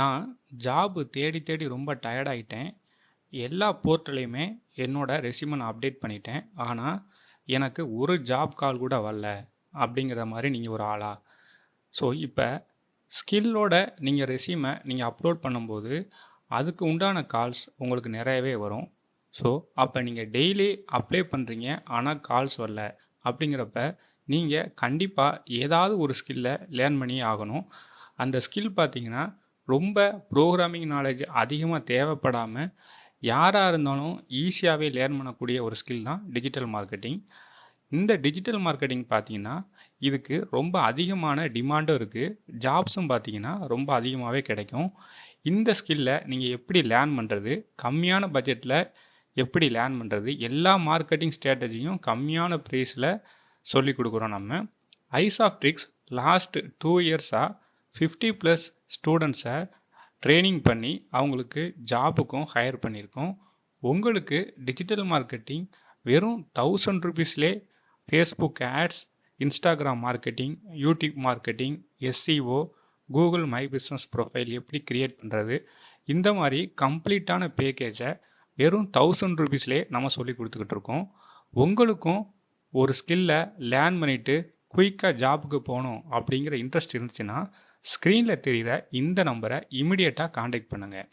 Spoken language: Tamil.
நான் ஜாப் தேடி தேடி ரொம்ப டயர்ட் ஆயிட்டேன். எல்லா போர்ட்டலையுமே என்னோட ரெஸ்யூமை நான் அப்டேட் பண்ணிட்டேன். ஆனால் எனக்கு ஒரு ஜாப் கால் கூட வரல அப்படிங்கிற மாதிரி நீங்கள் ஒரு ஆளா? ஸோ இப்போ ஸ்கில்லோட நீங்கள் ரெஸ்யூமை நீங்கள் அப்லோட் பண்ணும்போது அதுக்கு உண்டான கால்ஸ் உங்களுக்கு நிறையவே வரும். ஸோ அப்போ நீங்கள் டெய்லி அப்ளை பண்ணுறீங்க ஆனால் கால்ஸ் வரல அப்படிங்கிறப்ப நீங்கள் கண்டிப்பாக ஏதாவது ஒரு ஸ்கில்லை லேர்ன் பண்ணியே ஆகணும். அந்த ஸ்கில் பார்த்தீங்கன்னா ரொம்ப ப்ரோக்ராமிங் நாலேஜ் அதிகமாக தேவைப்படாமல் யாராக இருந்தாலும் ஈஸியாகவே லேர்ன் பண்ணக்கூடிய ஒரு ஸ்கில் தான் டிஜிட்டல் மார்க்கெட்டிங். இந்த டிஜிட்டல் மார்க்கெட்டிங் பார்த்தீங்கன்னா இதுக்கு ரொம்ப அதிகமான டிமாண்டும் இருக்குது, ஜாப்ஸும் பார்த்தீங்கன்னா ரொம்ப அதிகமாகவே கிடைக்கும். இந்த ஸ்கில்லை நீங்கள் எப்படி லேர்ன் பண்ணுறது, கம்மியான பட்ஜெட்டில் எப்படி லேர்ன் பண்ணுறது, எல்லா மார்க்கெட்டிங் ஸ்ட்ராட்டஜியும் கம்மியான ப்ரைஸில் சொல்லி கொடுக்குறோம். நம்ம ஐசாப்ட்ரிக்ஸ் லாஸ்ட் 2 இயர்ஸாக 50+ ஸ்டூடெண்ட்ஸை ட்ரைனிங் பண்ணி அவங்களுக்கு ஜாபுக்கும் ஹையர் பண்ணியிருக்கோம். உங்களுக்கு டிஜிட்டல் மார்க்கெட்டிங் வெறும் 1000 ரூபீஸ்லே Facebook ads, Instagram marketing, YouTube marketing, SEO, Google my business profile எப்படி கிரியேட் பண்ணுறது, இந்த மாதிரி கம்ப்ளீட்டான பேக்கேஜை வெறும் 1000 ரூபீஸ்லேயே நம்ம சொல்லி கொடுத்துக்கிட்டு இருக்கோம். உங்களுக்கும் ஒரு ஸ்கில்லை லேர்ன் பண்ணிவிட்டு குயிக்காக ஜாபுக்கு போகணும் அப்படிங்கிற இன்ட்ரெஸ்ட் இருந்துச்சுன்னா ஸ்க்ரீனில் தெரிகிற இந்த நம்பரை இமிடியேட்டாக காண்டாக்ட் பண்ணுங்கள்.